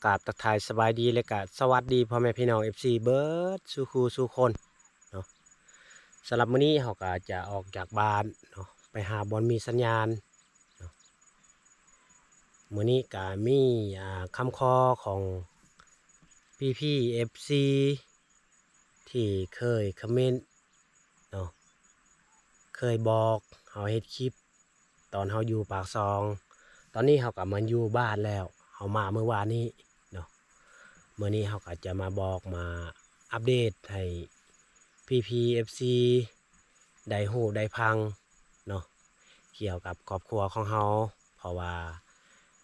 กราบทักทายสบายดีเลยกะสวัสดีพ่อแม่พี่น้อง FC เบิร์ดสู่ครูสู่คนเนาะสำหรับมื้อนี้เราก็จะออกจากบ้านเนาะไปหาบอลมีสัญญาณเนาะมื้อนี้ก็มีคำคอของพี่ๆ FC ที่เคยคอมเมนต์เนาะเคยบอกเฮาเฮ็ดคลิปตอนเฮาอยู่ปากซองตอนนี้เฮาก็มาอยู่บ้านแล้วเฮามาเมื่อวานนี้เนาะ เมื่อนี้เขาก็จะมาบอกมาอัปเดตให้PPFC ได้หูได้พังเนาะเกี่ยวกับครอบครัวของเขาเพราะว่า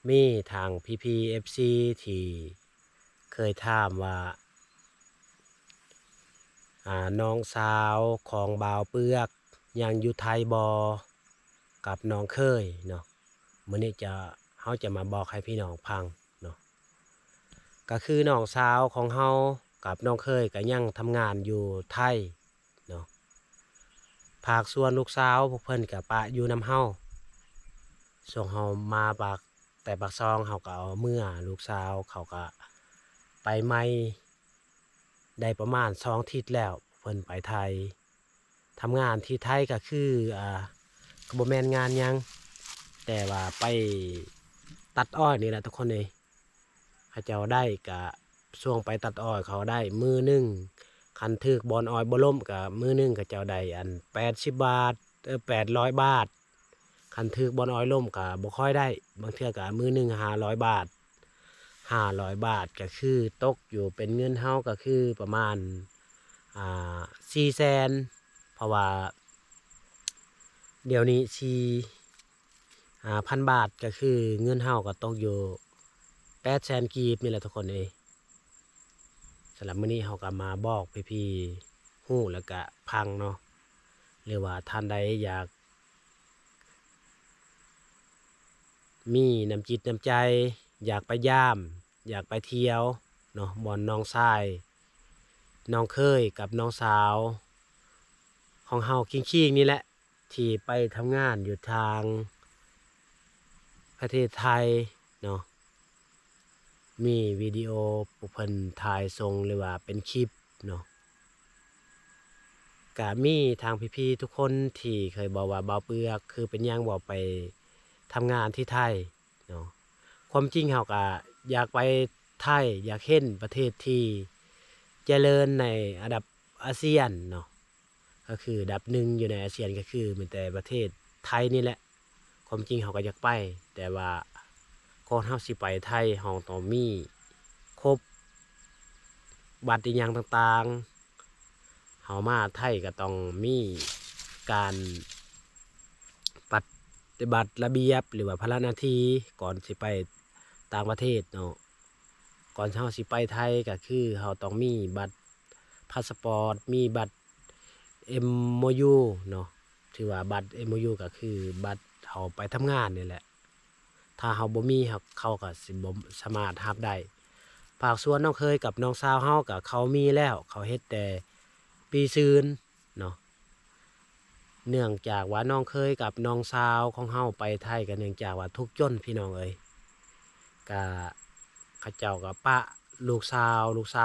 มีทาง PPFC ที่เคยถามว่าน้องสาวของบ่าวเปือกยังอยู่ไทยบอกับน้องเคยเนาะเมื่อนี้เขาจะมาบอกให้พี่น้องพังเนาะ ก็คือน้องสาวของเฮากับน้องเคยก็ยังทำงานอยู่ไทยเนาะภาคส่วนลูกสาวพวกเพิ่นกับปะอยู่นำเฮาส่งเฮามาแต่ปากซองเฮาก็เอาเมื่อลูกสาวเขาก็ไปใหม่ได้ประมาณ2 อาทิตย์แล้วเพิ่นไปไทยทำงานที่ไทยก็คือก็บ่แม่นงานหยังแต่ว่าไปตัดอ้อยนี่แหละทุกคนเลย เขาเจ้าได้กะช่วงไปตัดอ้อยเขาได้มือหนึ่งคันถึกบอลอ้อยบ่ล่มกับมือหนึ่งเขาเจ้าได้อัน80 บาท800 บาทคันถึกบอลอ้อยล่มกับบ่ค่อยได้บางเทื่อกับมือหนึ่ง500 บาท500 บาทก็คือตกอยู่เป็นเงินเฮาก็คือประมาณ400,000เพราะว่าเดี๋ยวนี้1,000 บาทก็คือเงินเฮาก็ตกอยู่800,000กีบนี่แหละทุกคนเอย สำหรับมื้อนี้เราก็มาบอกพี่ๆฮู้แล้วก็พังเนาะหรือว่าท่านใดอยากมีน้ำจิตน้ำใจอยากไปย่ามอยากไปเที่ยวเนาะบ่อนน้องชายน้องเคยกับน้องสาวของเฮาคิงๆนี่แหละที่ไปทำงานอยู่ทางประเทศไทยเนาะมีวิดีโอผู้เพิ่นถ่ายส่งหรือว่าเป็นคลิปเนาะ ก็มีทางพี่ๆทุกคนที่เคยบอกว่าบ่าวเปือกคือเป็นหยังบ่ไปทำงานที่ไทยเนาะความจริงเราก็อยากไปไทยอยากเห็นประเทศที่เจริญในอันดับอาเซียนเนาะก็คืออันดับหนึ่งอยู่ในอาเซียนก็คือมีแต่ประเทศไทยนี่แหละความจริงเราก็อยากไปแต่ว่าก่อนเราสิไปไทยเราต้องมีครบบัตรอิหยังต่างๆ เฮามาไทยก็ต้องมีการปฏิบัติระเบียบหรือว่าพระหน้าที่ก่อนสิไปต่างประเทศเนาะก่อนเฮาสิไปไทยก็คือเฮาต้องมีบัตรพาสปอร์ตมีบัตร MOU เนาะถือว่าบัตร MOU ก็คือบัตรเฮาไปทำงานนี่แหละถ้าเฮาบ่มีเขาก็สิบ่สามารถรับได้ภาคส่วนน้องเคยกับน้องสาวเฮาก็เขามีแล้วเขาเฮ็ดแต่ปีซืนเนาะ เนื่องจากว่าน้องเคยกับน้องสาวของเฮาไปไทยกันเนื่องจากว่าทุกข์จนพี่น้องเอ้ยกะเขาเจ้ากับปะลูกสา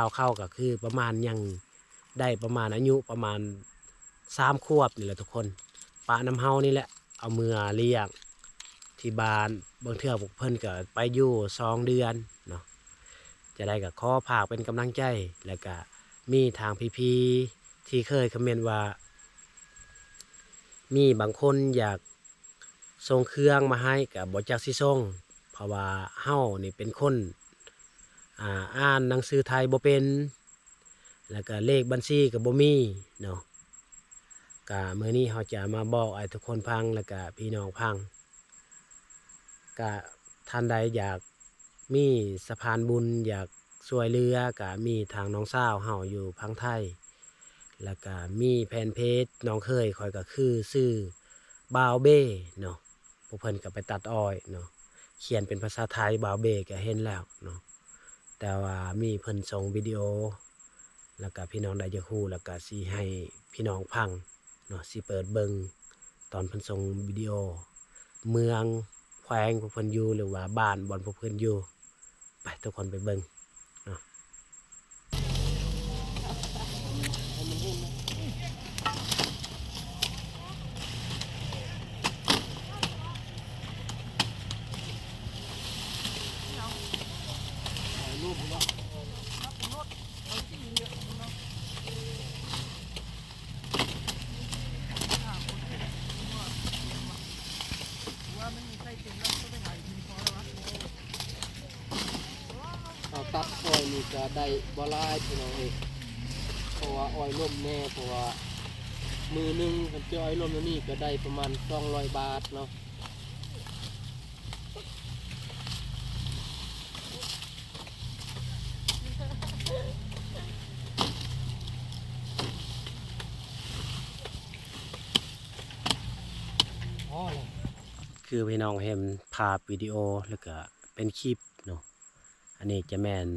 วเข้าก็คือประมาณยังได้ประมาณอายุประมาณ3 ขวบนี่แหละทุกคนปะน้ำเฮานี่แหละเอามือเลี้ยงที่บ้านบางเทื่อพวกเพิ่นก็ไปอยู่2 เดือนเนาะจะได้กับขอฝากเป็นกำลังใจแล้วก็มีทางพี่ๆที่เคยคอมเมนต์ว่า มีบางคนอยากส่งเครื่องมาให้กับบ่จักสิส่งเพราะว่าเฮานี่เป็นคนอ่านหนังสือไทยบ่เป็นแล้วก็เลขบัญชีก็บ่มีเนาะก็มื้อนี้เฮาจะมาบอกให้ทุกคนฟังแล้วก็พี่น้องฟังก็ท่านใดอยากมีสะพานบุญอยากช่วยเหลือก็มีทางน้องสาวเฮาอยู่พังไทย แล้วก็มีแผ่นเพจน้องเคยคอยก็คือชื่อบาวเบ้เนาะพวกเพิ่นก็ไปตัดอ้อยเนาะเขียนเป็นภาษาไทยบาวเบ้ก็เห็นแล้วเนาะแต่ว่ามีเพิ่นส่งวิดีโอแล้วก็พี่น้องได้จะฮู้แล้วก็สิให้พี่น้องฟังเนาะสิเปิดเบิ่งตอนเพิ่นส่งวิดีโอเมืองแขวงพวกเพิ่นอยู่หรือว่าบ้านบ่อนพวกเพิ่นอยู่ ไปทุกคนไปเบิ่งเนาะเอาตัดอ้อยนี่ก็ได้บ่หลายพี่น้องเอ้ยเพราะว่าอ้อยล่มแน่เพราะว่ามือหนึงคันเจออ้อยล่มแล้วนี่ก็ได้ประมาณ200 บาทเนาะอ๋อเลย คือพี่น้องเห็นภาพวิดีโอแล้วก็เป็นคลิปเนาะอันนี้จะแม่น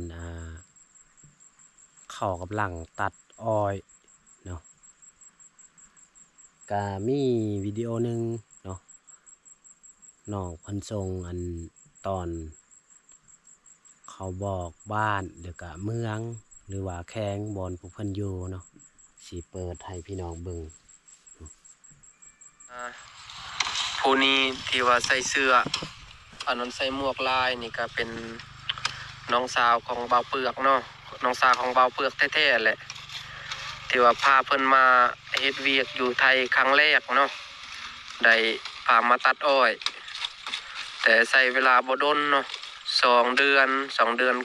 เข้ากำลังตัดอ้อยเนาะก็มีวิดีโอหนึ่งเนาะน้องเพิ่นส่งอันตอนเขาบอกบ้านหรือก็เมืองหรือว่าแข้งบอนผู้เพิ่นอยู่เนาะสิเปิดให้พี่น้องเบิ่ง ผู้นี้ที่ว่าใส่เสื้ออันนั้นใส่หมวกลายนี่ก็เป็นน้องสาวของเบาเปลือกเนาะน้องสาวของเบาเปลือกแท้ๆแหละที่ว่าพาเพิ่นมาเฮ็ดเวียกอยู่ไทยครั้งแรกเนาะได้พามาตัดอ้อยแต่ใส่เวลาบ่ดนเนาะ2 เดือน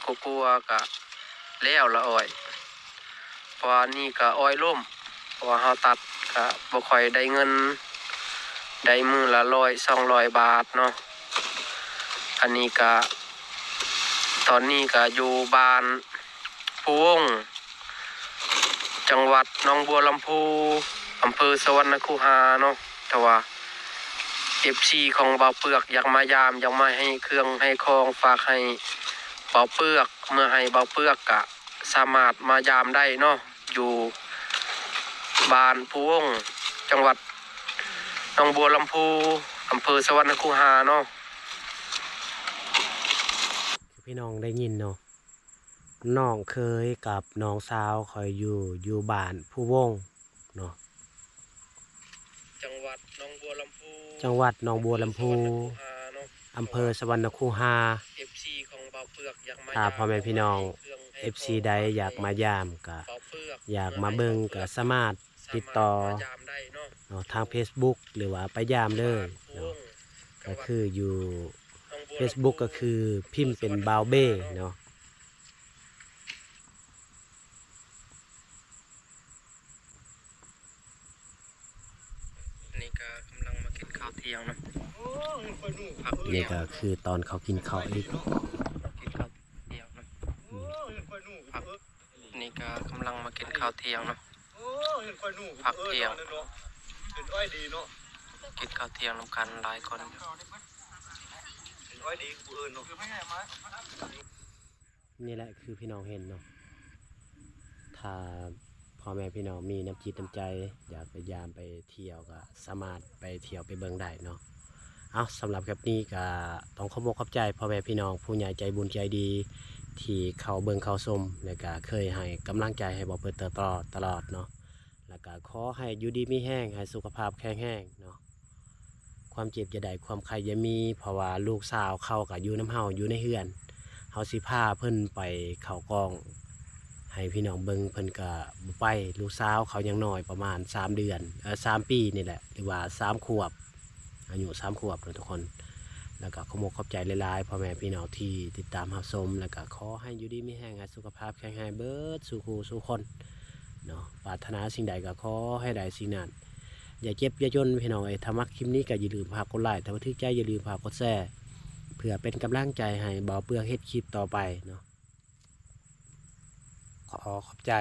กว่าๆก็แล้วละอ้อยเพราะว่านี่ก็อ้อยล่มเพราะว่าเฮาตัดก็บ่ค่อยได้เงินได้มือละ100-200 บาทเนาะอันนี้ก็ตอนนี้ก็อยู่บ้านภูวงจังหวัดหนองบัวลำพูอำเภอสวรรณคูหาเนาะแต่ว่า FC ของเบาเปลือกอยากมายามอยากมาให้เครื่องให้ของฝากให้เบาเปลือกเมื่อให้เบาเปลือกก็สามารถมายามได้เนาะอยู่บ้านภูวงจังหวัดหนองบัวลำพูอำเภอสวรรณคูหาเนาะ คือพี่น้องได้ยินเนาะน้องเคยกับน้องสาวคอยอยู่บ้านผู้วงเนาะ จังหวัดหนองบัวลำพู จังหวัดหนองบัวลำพู เนาะ อำเภอสวรรณคูหา FC ของเบาเปลือกอยากมา ถ้าพ่อแม่พี่น้อง FC ใดอยากมายามก็อยากมาเบิ่งก็สามารถติดต่อเนาะทาง Facebook หรือว่าไปยามเลยเนาะก็คืออยู่ Facebook ก็คือพิมพ์เป็นบาวเบ้เนาะ นี่ก็กำลังมากินข้าวเที่ยงเนาะพัก นี่ เที่ยง ก็คือตอนเขากินข้าวอีก กินข้าวเที่ยงเนาะพักนี่ก็กำลังมากินข้าวเที่ยงเนาะพักเที่ยงกินข้าวเที่ยงนำกันหลายคน นี่แหละคือพี่น้องเห็นเนาะถ้าพ่อแม่พี่น้องมีน้ำจิตน้ำใจอยากไปยามไปเที่ยวก็สามารถไปเที่ยวไปเบิ่งได้เนาะเอาสำหรับคลิปนี้ก็ต้องขอบคุณขอบใจพ่อแม่พี่น้องผู้ใหญ่ใจบุญใจดีที่เขาเบิ่งเขาชมและก็เคยให้กำลังใจให้บ่เปิดตลอดเนาะแล้วก็ขอให้อยู่ดีมีแห้งให้สุขภาพแข็งแรงเนาะความเจ็บอย่าได้ความใครอย่ามีเพราะว่าลูกสาวเขาก็อยู่น้ำเฮาอยู่ในเฮือนเฮาสิพาเพิ่นไปเข้ากองให้พี่น้องเบิ่งเพิ่นก็บ่ไปลูกสาวเขายังน้อยประมาณ3 เดือน3 ปีนี่แหละหรือว่า3 ขวบอายุ3 ขวบเนาะทุกคนแล้วก็ขอบใจหลายๆพ่อแม่พี่น้องที่ติดตามรับชมแล้วก็ขอให้อยู่ดีมีแรงให้สุขภาพแข็งแรงเบิดสู่คู่สู่คนเนาะปรารถนาสิ่งใดก็ขอให้ได้สิ่งนั้นอย่าเจ็บอย่าจนพี่น้องถ้ามักคลิปนี้ก็อย่าลืมฝากกดไลค์ถ้าว่าถึกใจอย่าลืมฝากกดแชร์เพื่อเป็นกำลังใจให้เบาเปลือกเฮ็ดคลิปต่อไปเนาะขอขอบใจ